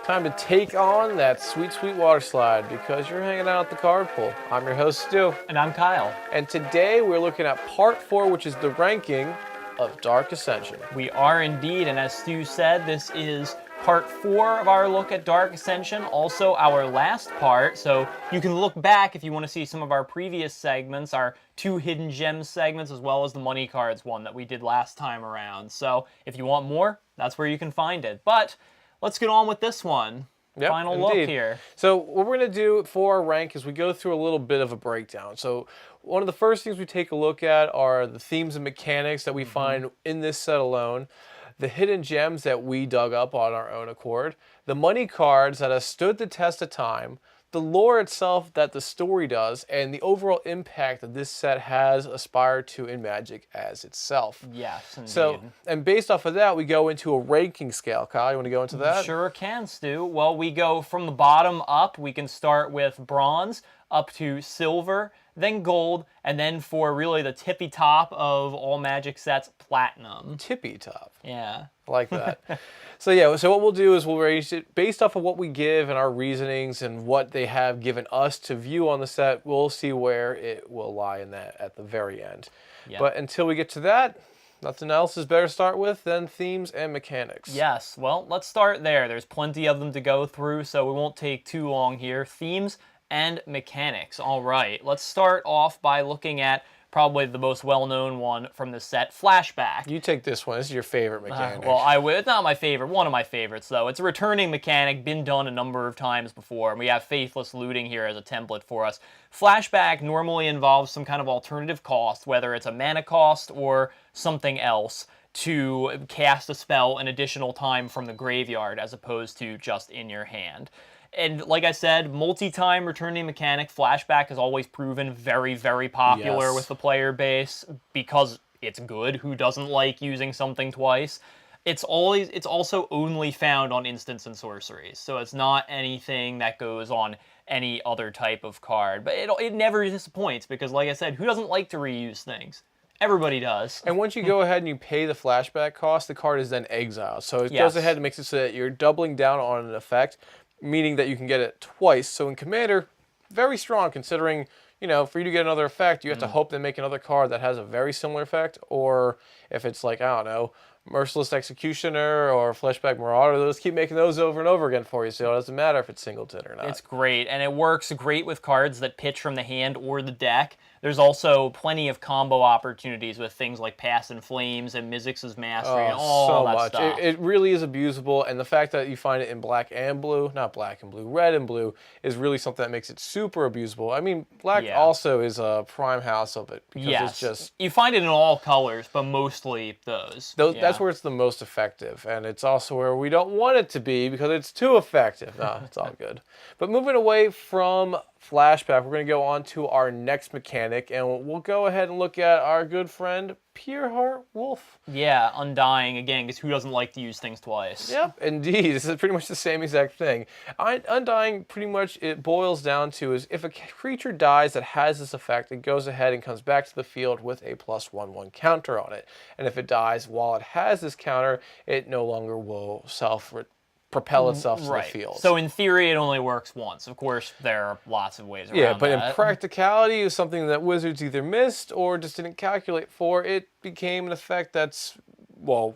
Time to take on that sweet, sweet water slide because you're hanging out at the card pool. I'm your host, Stu. And I'm Kyle. And today we're looking at part 4, which is the ranking of Dark Ascension. We are indeed, and as Stu said, this is part 4 of our look at Dark Ascension, also our last part, so you can look back if you want to see some of our previous segments, our 2 hidden gems segments, as well as the money cards one that we did last time around. So if you want more, that's where you can find it. But let's get on with this one. Yep, Final indeed. look here. So what we're going to do for our rank is we go through a little bit of a breakdown. So one of the first things we take a look at are the themes and mechanics that we find in this set alone, the hidden gems that we dug up on our own accord, the money cards that have stood the test of time, the lore itself that the story does, and the overall impact that this set has aspired to in Magic as itself. Yes, indeed. So, and based off of that, we go into a ranking scale. Kyle, you want to go into that? Sure can, Stu. Well, we go from the bottom up. We can start with bronze up to silver, then gold, and then for really the tippy top of all Magic sets, platinum. Tippy top. Yeah. I like that. So what we'll do is we'll rate it based off of what we give and our reasonings and what they have given us to view on the set. We'll see where it will lie in that at the very end. Yep. But until we get to that, nothing else is better to start with than themes and mechanics. Yes, well, let's start there. There's plenty of them to go through, so we won't take too long here. Themes and mechanics. All right, let's start off by looking at probably the most well-known one from the set, Flashback. You take this one. This is your favorite mechanic. It's not my favorite. One of my favorites, though. It's a returning mechanic, been done a number of times before, and we have Faithless Looting here as a template for us. Flashback normally involves some kind of alternative cost, whether it's a mana cost or something else, to cast a spell an additional time from the graveyard as opposed to just in your hand. And like I said, multi-time returning mechanic, Flashback has always proven very, very popular with the player base because it's good. Who doesn't like using something twice? It's also only found on instants and sorceries, so it's not anything that goes on any other type of card. But it never disappoints because, like I said, who doesn't like to reuse things? Everybody does. And once you go ahead and you pay the flashback cost, the card is then exiled. So it goes ahead and makes it so that you're doubling down on an effect, meaning that you can get it twice. So in Commander, very strong considering, for you to get another effect, you have to hope they make another card that has a very similar effect. Or if it's like, I don't know, Merciless Executioner or Flashback Marauder, those keep making those over and over again for you. So it doesn't matter if it's singleton or not. It's great, and it works great with cards that pitch from the hand or the deck. There's also plenty of combo opportunities with things like Pass and Flames and Mizzix's Mastery and all that stuff. It really is abusable, and the fact that you find it in black and blue, not black and blue, red and blue, is really something that makes it super abusable. I mean, black also is a prime house of it because it's just... You find it in all colors, but mostly those. That's where it's the most effective, and it's also where we don't want it to be because it's too effective. No, it's all good. But moving away from Flashback, we're going to go on to our next mechanic, and we'll go ahead and look at our good friend, Pureheart Wolf. Yeah, Undying, again, because who doesn't like to use things twice? Yep, indeed. This is pretty much the same exact thing. Undying, pretty much, it boils down to is if a creature dies that has this effect, it goes ahead and comes back to the field with a +1/1 counter on it. And if it dies while it has this counter, it no longer will propel itself to the field. So in theory, it only works once. Of course, there are lots of ways around that. Yeah, but in practicality, it was something that Wizards either missed or just didn't calculate for. It became an effect that's,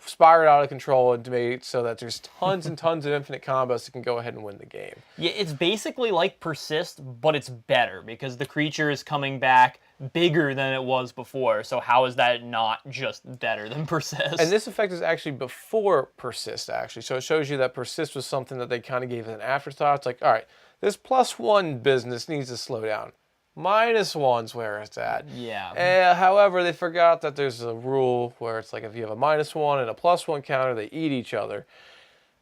spiraled out of control and made so that there's tons and tons of infinite combos that can go ahead and win the game. Yeah, it's basically like Persist, but it's better because the creature is coming back bigger than it was before. So how is that not just better than Persist? And this effect is actually before Persist, actually. So it shows you that Persist was something that they kind of gave as an afterthought. It's like, all right, this +1 business needs to slow down. -1's where it's at. Yeah. However, they forgot that there's a rule where it's like if you have a -1 and a +1 counter, they eat each other.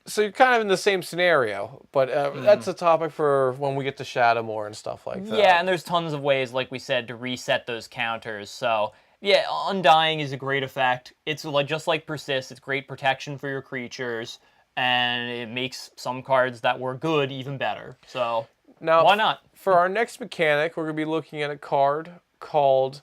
So you're kind of in the same scenario, but that's a topic for when we get to Shadowmoor and stuff like that. Yeah, and there's tons of ways, like we said, to reset those counters. So yeah, Undying is a great effect. It's just like Persist. It's great protection for your creatures, and it makes some cards that were good even better. So now, why not? For our next mechanic, we're going to be looking at a card called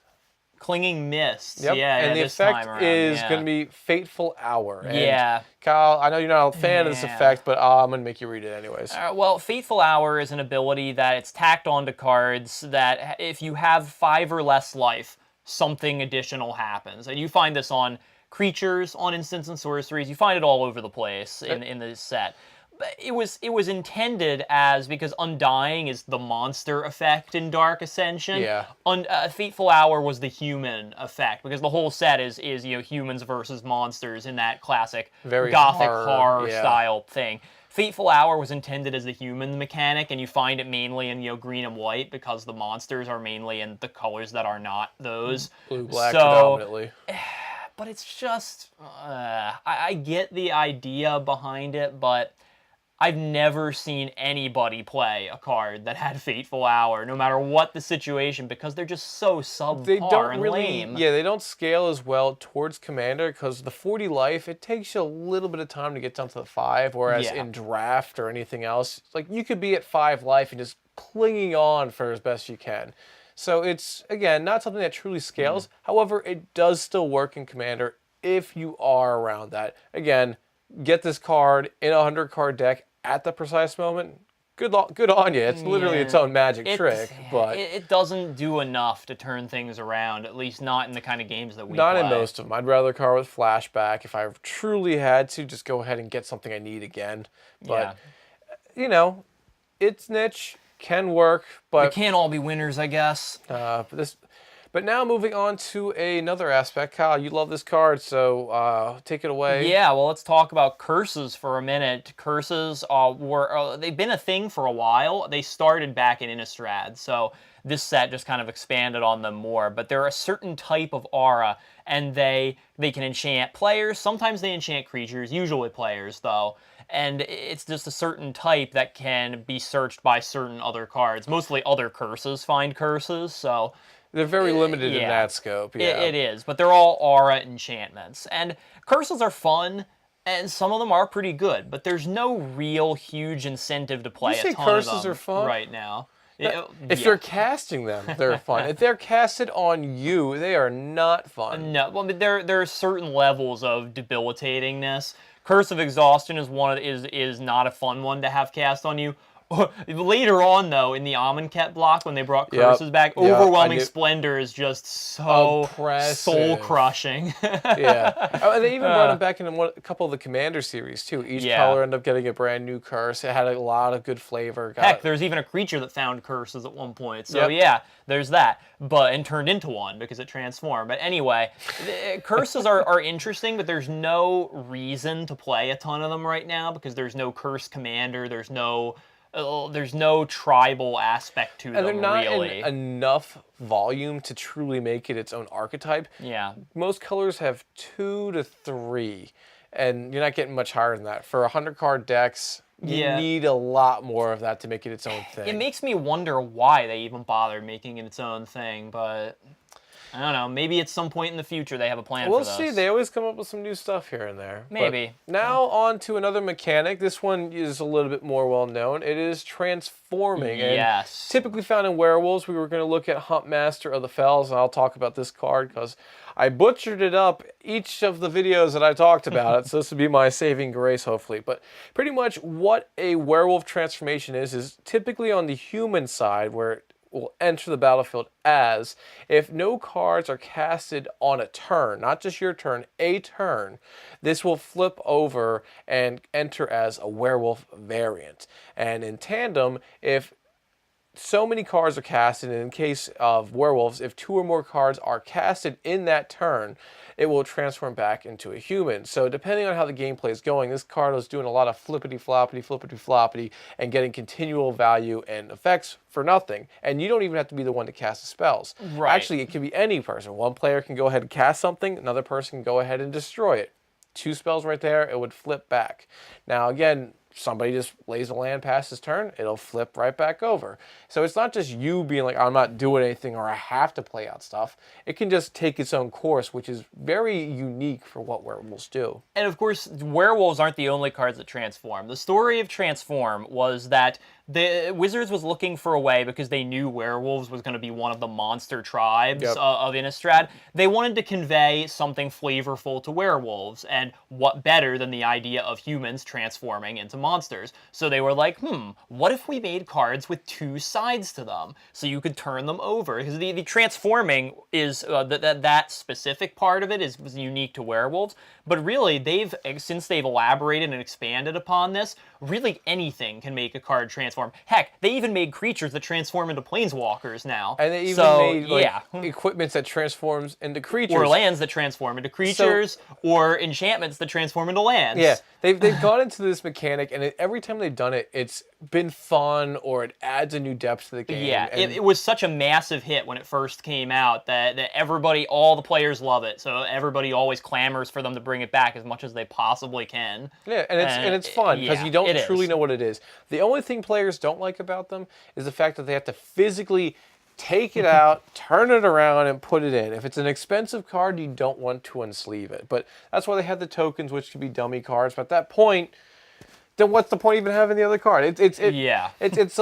Clinging Mist. Yep. Yeah, And the this time effect around. is Yeah. going to be Fateful Hour. And Yeah. Kyle, I know you're not a fan of this Yeah. effect, but I'm going to make you read it anyways. Well, Fateful Hour is an ability that it's tacked onto cards that if you have 5 or less life, something additional happens. And you find this on creatures, on instants and sorceries. You find it all over the place in this set. But it was intended as, because Undying is the monster effect in Dark Ascension. Yeah. Fateful Hour was the human effect, because the whole set is humans versus monsters in that classic Very gothic horror, yeah. style thing. Fateful Hour was intended as the human mechanic, and you find it mainly in green and white, because the monsters are mainly in the colors that are not those. Blue, black, So, predominantly. but it's just I get the idea behind it, but I've never seen anybody play a card that had Fateful Hour, no matter what the situation, because they're just so subpar They don't and really, lame. yeah, they don't scale as well towards Commander, because the 40 life, it takes you a little bit of time to get down to the 5, whereas Yeah. in Draft or anything else, like you could be at 5 life and just clinging on for as best you can. So it's, again, not something that truly scales. However, it does still work in Commander if you are around that. Again, get this card in a 100-card deck at the precise moment. Good on you. It's literally its own magic trick, but it doesn't do enough to turn things around, at least not in the kind of games that we not play. in most of them. I'd rather card with flashback. If I truly had to, just go ahead and get something I need again. But, you know, its niche can work, We but can't all be winners, I guess. But now moving on to another aspect. Kyle, you love this card, so take it away. Yeah, well, let's talk about curses for a minute. Curses they've been a thing for a while. They started back in Innistrad, so this set just kind of expanded on them more. But they're a certain type of aura, and they can enchant players. Sometimes they enchant creatures, usually players, though. And it's just a certain type that can be searched by certain other cards. Mostly other curses find curses, so They're very limited in that scope, yeah. It is, but they're all aura enchantments. And curses are fun, and some of them are pretty good, but there's no real huge incentive to play You say a ton curses of them are fun? right now. If you're casting them, they're fun. If they're casted on you, they are not fun. No, well, but there are certain levels of debilitatingness. Curse of Exhaustion is not a fun one to have cast on you. Later on, though, in the Amonkhet block, when they brought curses back, Overwhelming Splendor is just so soul-crushing. Yeah. Oh, and they even brought them back in a couple of the Commander series, too. Each color ended up getting a brand new curse. It had a lot of good flavor. Heck, there's even a creature that found curses at one point. So, yeah, there's that. And turned into one because it transformed. But anyway, curses are interesting, but there's no reason to play a ton of them right now, because there's no curse commander, there's no tribal aspect to them, and they're not really. in enough volume to truly make it its own archetype. Yeah. Most colors have 2 to 3, and you're not getting much higher than that. For 100-card decks, you need a lot more of that to make it its own thing. It makes me wonder why they even bothered making it its own thing, but I don't know. Maybe at some point in the future they have a plan for this. We'll see. They always come up with some new stuff here and there. Maybe. But now on to another mechanic. This one is a little bit more well known. It is transforming. Yes. And typically found in werewolves. We were going to look at Huntmaster of the Fells, and I'll talk about this card because I butchered it up each of the videos that I talked about it. So this would be my saving grace, hopefully. But pretty much what a werewolf transformation is typically on the human side, where it will enter the battlefield as if no cards are casted on a turn, not just your turn, a turn, this will flip over and enter as a werewolf variant. And in tandem, if so many cards are casted, and in case of werewolves, if 2 or more cards are casted in that turn, it will transform back into a human. So depending on how the gameplay is going, this card is doing a lot of flippity-floppity, and getting continual value and effects for nothing. And you don't even have to be the one to cast the spells. Right. Actually, it can be any person. One player can go ahead and cast something, another person can go ahead and destroy it. 2 spells right there, it would flip back. Now again, somebody just lays a land past his turn, it'll flip right back over. So it's not just you being like, I'm not doing anything or I have to play out stuff. It can just take its own course, which is very unique for what werewolves do. And of course, werewolves aren't the only cards that transform. The story of Transform was that The Wizards was looking for a way, because they knew werewolves was going to be one of the monster tribes Yep. of Innistrad. They wanted to convey something flavorful to werewolves, and what better than the idea of humans transforming into monsters? So they were like, what if we made cards with two sides to them, so you could turn them over? Because the transforming is that specific part of it was unique to werewolves, but really since they've elaborated and expanded upon this, really anything can make a card transform. Heck, they even made creatures that transform into planeswalkers now. And they even made like equipments that transforms into creatures. Or lands that transform into creatures, or enchantments that transform into lands. Yeah, they've gone into this mechanic, and every time they've done it, it's been fun, or it adds a new depth to the game. Yeah, it was such a massive hit when it first came out that everybody, all the players love it. So everybody always clamors for them to bring it back as much as they possibly can. Yeah, and it's fun, because you don't truly know what it is. The only thing players don't like about them is the fact that they have to physically take it out, turn it around, and put it in. If it's an expensive card, you don't want to unsleeve it. But that's why they have the tokens, which could be dummy cards. But at that point, then what's the point even having the other card? It's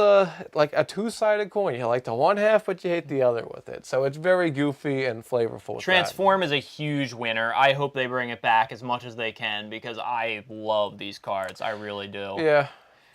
like a two-sided coin. You like the one half, but you hate the other with it. So it's very goofy and flavorful. Transform is a huge winner. I hope they bring it back as much as they can, because I love these cards. I really do. Yeah.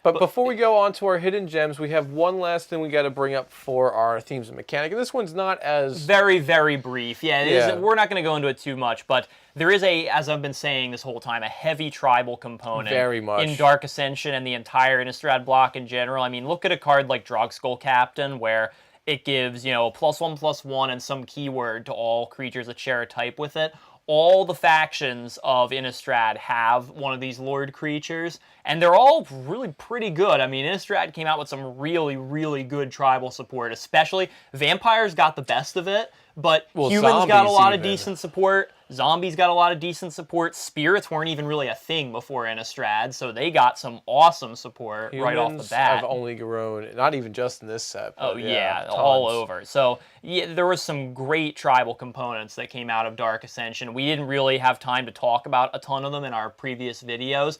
But before we go on to our hidden gems, we have one last thing we got to bring up for our themes and mechanic. And this one's not as... Very, very brief. Yeah, we're not going to go into it too much, but there is as I've been saying this whole time, a heavy tribal component. Very much. In Dark Ascension and the entire Innistrad block in general. I mean, look at a card like Drogskull Captain, where it gives, a +1/+1 and some keyword to all creatures that share a type with it. All the factions of Innistrad have one of these Lord creatures, and they're all really pretty good. I mean, Innistrad came out with some really, really good tribal support, especially vampires got the best of it, but humans got a lot of decent support. Zombies got a lot of decent support. Spirits weren't even really a thing before Innistrad, so they got some awesome support right off the bat. Have only grown, not even just in this set. Oh yeah, all over. So yeah, there was some great tribal components that came out of Dark Ascension. We didn't really have time to talk about a ton of them in our previous videos,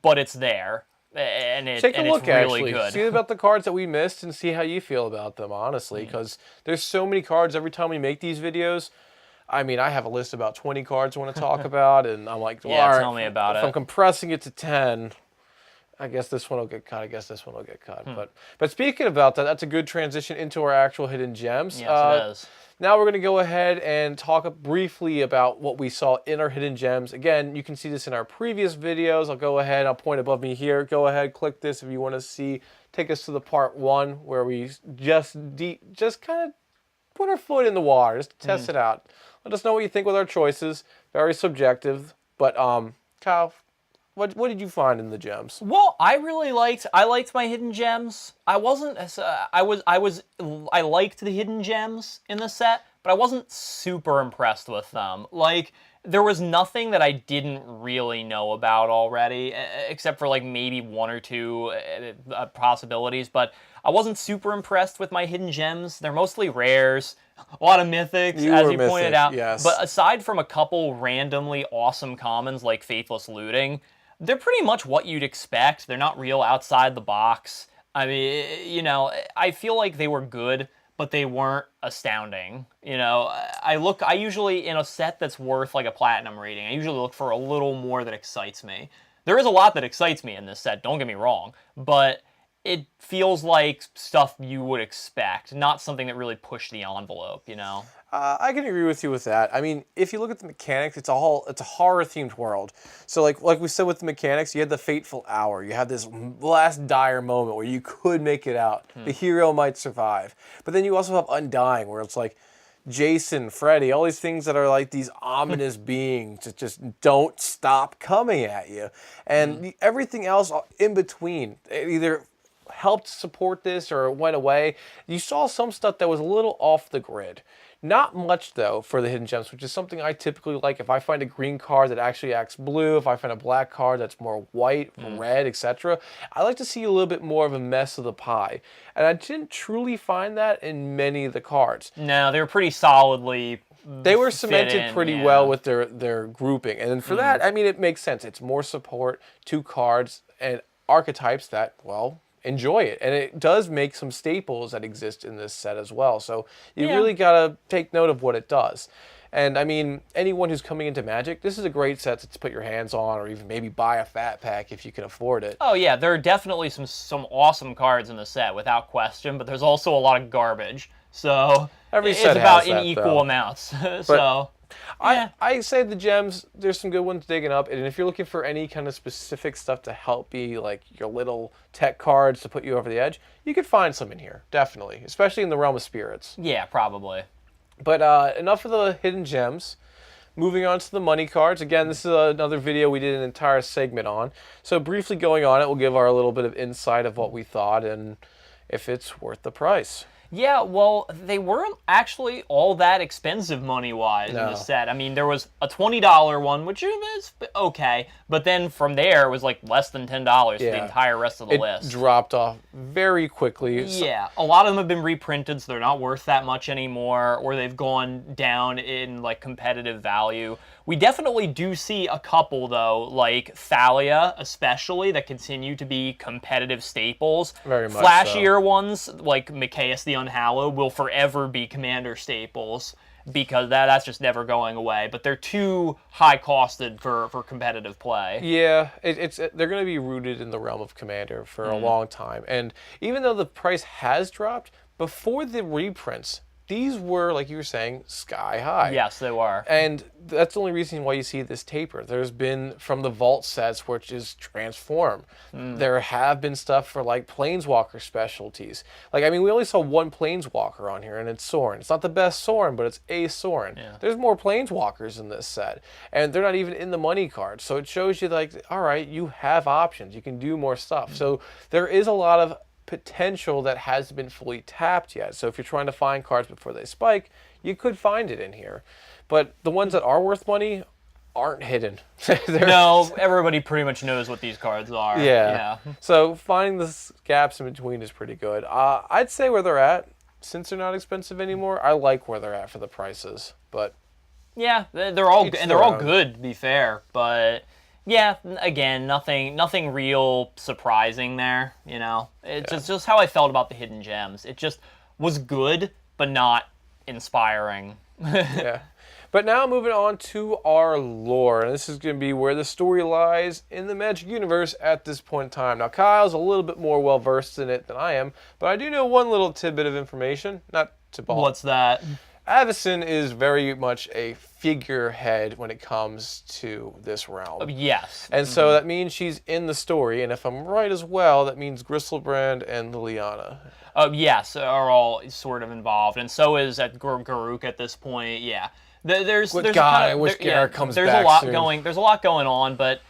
but it's there. And take a look, it's really actually. good. See about the cards that we missed and see how you feel about them, honestly, because there's so many cards every time we make these videos. I mean, I have a list of about 20 cards I want to talk about, and I'm like, well, yeah, tell me about it. If I'm compressing it to 10, I guess this one will get cut. I guess this one will get cut. But speaking about that, that's a good transition into our actual hidden gems. Yes, it is. Now we're going to go ahead and talk briefly about what we saw in our hidden gems. Again, you can see this in our previous videos. I'll go ahead. I'll point above me here. Go ahead, click this if you want to see. Take us to the part 1 where we just kind of put our foot in the water, just to test it out. Let us know what you think with our choices. Very subjective. But Kyle, what did you find in the gems? Well, I liked my hidden gems. I liked the hidden gems in the set, but I wasn't super impressed with them. Like, there was nothing that I didn't really know about already, except for like maybe one or two possibilities, but I wasn't super impressed with my hidden gems. They're mostly rares, a lot of mythics, as you pointed out. Yes. But aside from a couple randomly awesome commons like Faithless Looting, they're pretty much what you'd expect. They're not real outside the box. I mean, I feel like they were good, but they weren't astounding. I usually, in a set that's worth like a platinum rating, I usually look for a little more that excites me. There is a lot that excites me in this set, don't get me wrong, but it feels like stuff you would expect, not something that really pushed the envelope, I can agree with you with that. I mean, if you look at the mechanics, it's a horror-themed world. So like we said with the mechanics, you had the fateful hour. You had this last dire moment where you could make it out. The hero might survive. But then you also have Undying, where it's like Jason, Freddy, all these things that are like these ominous beings that just don't stop coming at you. And everything else in between, either helped support this or it went away. You saw some stuff that was a little off the grid. Not much, though, for the hidden gems, which is something I typically like. If I find a green card that actually acts blue, if I find a black card that's more white, red, etc., I like to see a little bit more of a mess of the pie. And I didn't truly find that in many of the cards. No, they were pretty solidly They were cemented pretty well with their grouping. And then for that, I mean, it makes sense. It's more support, 2 cards, and archetypes that, well, enjoy it. And it does make some staples that exist in this set as well. So you Yeah. really got to take note of what it does. And I mean, anyone who's coming into Magic, this is a great set to put your hands on, or even maybe buy a fat pack if you can afford it. Oh yeah, there are definitely some awesome cards in the set without question, but there's also a lot of garbage. So Every it's set about has that, in equal though. amounts. So yeah. I say the gems, there's some good ones digging up, and if you're looking for any kind of specific stuff to help be like your little tech cards to put you over the edge, you could find some in here, definitely, especially in the realm of spirits. Yeah, probably. But enough of the hidden gems. Moving on to the money cards. Again, this is another video we did an entire segment on. So briefly going on it, we'll give our little bit of insight of what we thought and if it's worth the price. Yeah, well, they weren't actually all that expensive money-wise in No. the set. I mean, there was a $20 one, which is okay, but then from there it was like less than $10 for the Yeah. entire rest of the It list. dropped off very quickly. Yeah, a lot of them have been reprinted, so they're not worth that much anymore, or they've gone down in like competitive value. We definitely do see a couple though, like Thalia especially, that continue to be competitive staples. Very much Flashier ones like Mikaeus the Unhallowed will forever be Commander staples because that's just never going away. But they're too high costed for competitive play. Yeah, they're going to be rooted in the realm of Commander for a long time. And even though the price has dropped, before the reprints, these were, like you were saying, sky high. Yes, they were. And that's the only reason why you see this taper. There's been from the Vault sets, which is Transform. There have been stuff for like Planeswalker specialties. Like, I mean, we only saw one Planeswalker on here, and it's Sorin. It's not the best Sorin, but it's a Sorin. Yeah. There's more Planeswalkers in this set, and they're not even in the money cards. So it shows you, like, all right, you have options. You can do more stuff. So there is a lot of potential that hasn't been fully tapped yet. So if you're trying to find cards before they spike, you could find it in here. But the ones that are worth money aren't hidden. No, everybody pretty much knows what these cards are. Yeah. So finding the gaps in between is pretty good. I'd say where they're at, since they're not expensive anymore, I like where they're at for the prices. But Yeah, they're all Each and their they're all own. good, to be fair. But yeah, again, nothing real surprising there. You know, it's just how I felt about the hidden gems. It just was good, but not inspiring. yeah. But now moving on to our lore, and this is going to be where the story lies in the Magic universe at this point in time. Now, Kyle's a little bit more well-versed in it than I am, but I do know one little tidbit of information, not to ball. What's that? Avacyn is very much a figurehead when it comes to this realm. Yes. And so that means she's in the story, and if I'm right as well, that means Gristlebrand and Liliana. Yes, are all sort of involved, and so is at Garuk at this point. Yeah. There's Good there's God, kind of, I wish Garrett comes there's back a lot soon. going. There's a lot going on, but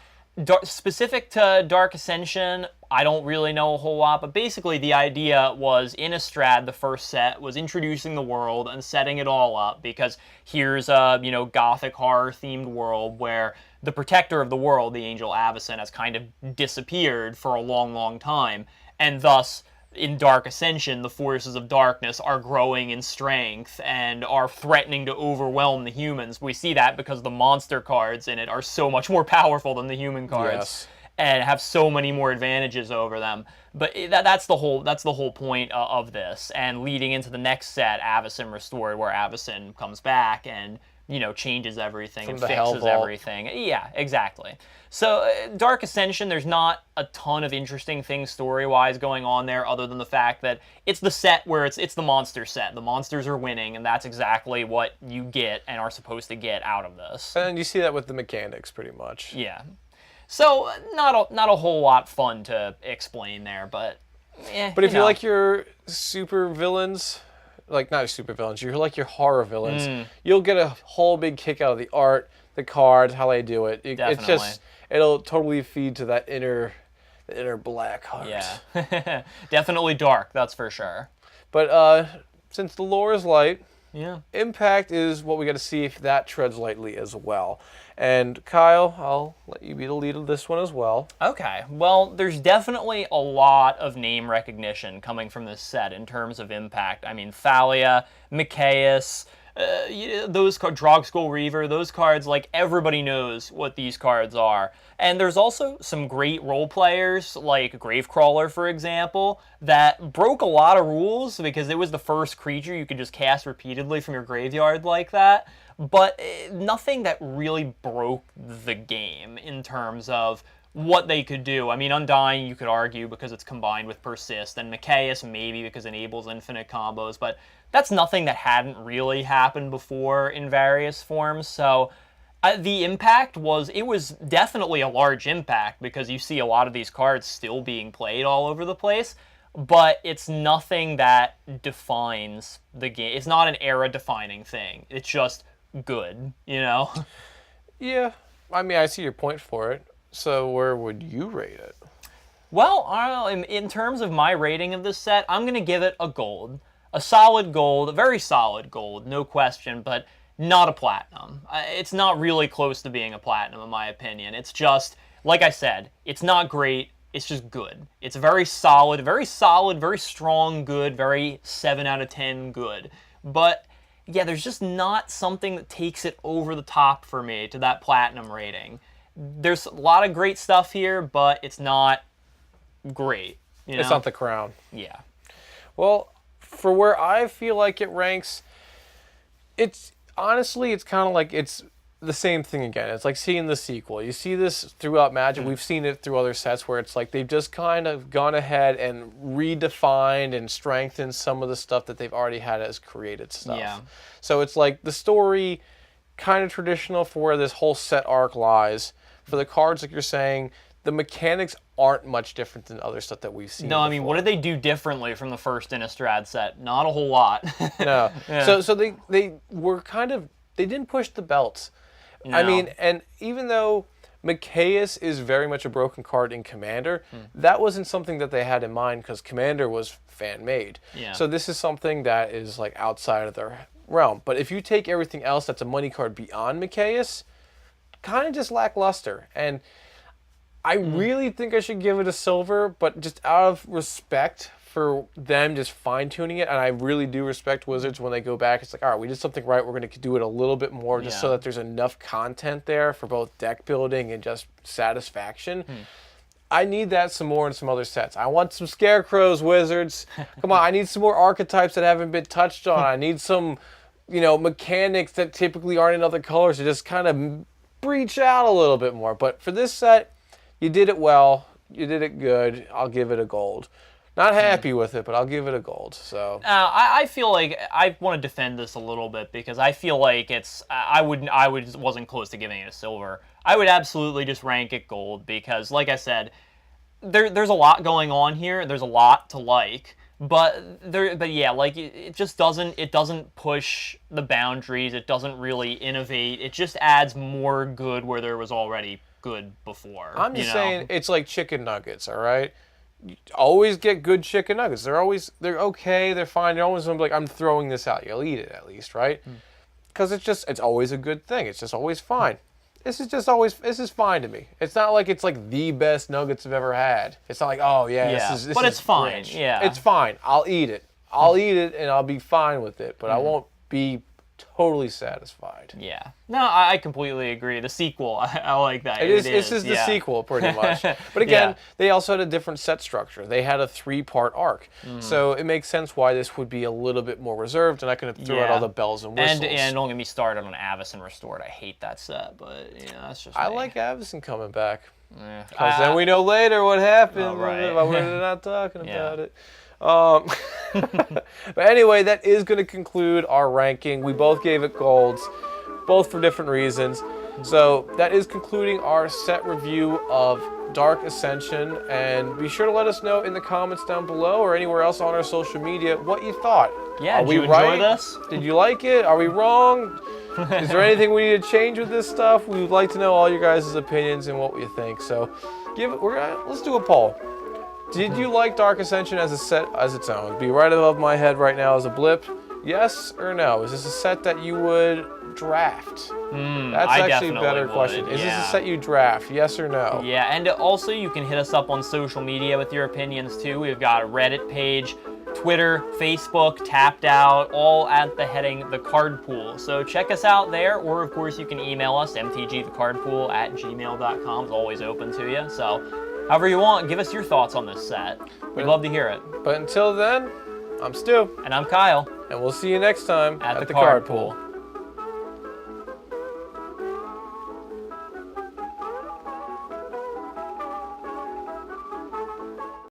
specific to Dark Ascension, I don't really know a whole lot. But basically, the idea was Innistrad, the first set, was introducing the world and setting it all up because here's a gothic horror themed world where the protector of the world, the angel Avacyn, has kind of disappeared for a long, long time, and thus, in Dark Ascension, the forces of darkness are growing in strength and are threatening to overwhelm the humans. We see that because the monster cards in it are so much more powerful than the human cards. Yes. And have so many more advantages over them. But that's the whole point of this. And leading into the next set, Avacyn Restored, where Avacyn comes back and changes everything and the Hell fixes Vault. everything. Yeah, exactly. So Dark Ascension, there's not a ton of interesting things story-wise going on there, other than the fact that it's the set where it's the monster set. The monsters are winning, and that's exactly what you get and are supposed to get out of this. And you see that with the mechanics, pretty much. Yeah. So not a whole lot fun to explain there, but But if you like your super villains, like not super villains, you like your horror villains, you'll get a whole big kick out of the art, the cards, how they do it. It's just it'll totally feed to that inner black heart. Yeah. Definitely dark, that's for sure. But since the lore is light, Yeah. impact is what we got to see if that treads lightly as well. And Kyle, I'll let you be the lead of this one as well. Okay, well, there's definitely a lot of name recognition coming from this set in terms of impact. I mean, Thalia, Mikaeus, those cards, Drogskol Reaver, those cards, like, everybody knows what these cards are. And there's also some great role players, like Gravecrawler, for example, that broke a lot of rules because it was the first creature you could just cast repeatedly from your graveyard like that. But nothing that really broke the game in terms of what they could do. I mean, Undying, you could argue, because it's combined with Persist, and Mikaeus maybe because it enables infinite combos, but that's nothing that hadn't really happened before in various forms. So the impact was definitely a large impact because you see a lot of these cards still being played all over the place, but it's nothing that defines the game. It's not an era-defining thing. It's just good, you know? Yeah, I mean, I see your point for it. So where would you rate it? Well, I don't know, in terms of my rating of this set, I'm going to give it a gold. A solid gold, a very solid gold, no question, but not a platinum. It's not really close to being a platinum, in my opinion. It's just, like I said, it's not great, it's just good. It's very solid, very strong good, very 7 out of 10 good. But yeah, there's just not something that takes it over the top for me to that platinum rating. There's a lot of great stuff here, but it's not great. You know? It's not the crown. Yeah. Well, for where I feel like it ranks, it's honestly, it's kind of like it's the same thing again. It's like seeing the sequel. You see this throughout Magic. We've seen it through other sets where it's like they've just kind of gone ahead and redefined and strengthened some of the stuff that they've already had as created stuff. Yeah. So it's like the story, kind of traditional for where this whole set arc lies. For the cards, like you're saying, the mechanics aren't much different than other stuff that we've seen. No, I mean, what did they do differently from the first Innistrad set? Not a whole lot. No. Yeah. So they were kind of, they didn't push the belts. No. I mean, and even though Mikaeus is very much a broken card in Commander, that wasn't something that they had in mind because Commander was fan-made. Yeah. So this is something that is like outside of their realm. But if you take everything else that's a money card beyond Mikaeus, kind of just lackluster. And I really think I should give it a silver, but just out of respect for them just fine-tuning it, and I really do respect Wizards when they go back. It's like, all right, we did something right. We're going to do it a little bit more just so that there's enough content there for both deck building and just satisfaction. I need that some more in some other sets. I want some Scarecrows, Wizards. Come on, I need some more archetypes that haven't been touched on. I need some, mechanics that typically aren't in other colors to just kind of breach out a little bit more. But for this set, you did it well. You did it good. I'll give it a gold. Not happy with it, but I'll give it a gold. So I feel like I want to defend this a little bit because I feel like wasn't close to giving it a silver. I would absolutely just rank it gold because, like I said, there's a lot going on here. There's a lot to like, but yeah, like it just doesn't push the boundaries. It doesn't really innovate. It just adds more good where there was already good before. I'm just saying it's like chicken nuggets, all right? You always get good chicken nuggets. They're okay, they're fine. You're always like, I'm throwing this out. You'll eat it at least, right? Because it's always a good thing. It's just always fine. This is fine to me. It's not like it's like the best nuggets I've ever had. It's not like, oh yeah, this but is it's fine. rich. Yeah, it's fine. I'll eat it. I'll eat it and I'll be fine with it. But I won't be totally satisfied. Yeah. No, I completely agree. The sequel, I like that. This is the sequel, pretty much. But again, they also had a different set structure. They had a 3-part arc. So it makes sense why this would be a little bit more reserved, and I can throw out all the bells and whistles. And don't get me started on Avacyn Restored. I hate that set, but that's just me. I like Avacyn coming back. Yeah. Because then we know later what happened. Oh, right. We're not talking about it. But anyway, that is going to conclude our ranking. We both gave it golds, both for different reasons. So that is concluding our set review of Dark Ascension. And be sure to let us know in the comments down below or anywhere else on our social media what you thought. Yeah, Are did we you right? enjoy this? Did you like it? Are we wrong? Is there anything we need to change with this stuff? We would like to know all your guys' opinions and what you think. So let's do a poll. Did you like Dark Ascension as a set as its own? It'd be right above my head right now as a blip. Yes or no? Is this a set that you would draft? That's actually a better question. Is this a set you draft? Yes or no? Yeah, and also you can hit us up on social media with your opinions too. We've got a Reddit page. Twitter, Facebook, Tapped Out, all at the heading The Card Pool. So check us out there, or of course you can email us, mtgthecardpool@gmail.com. It's always open to you. So however you want, give us your thoughts on this set. We'd love to hear it. But until then, I'm Stu. And I'm Kyle. And we'll see you next time At the Card Pool.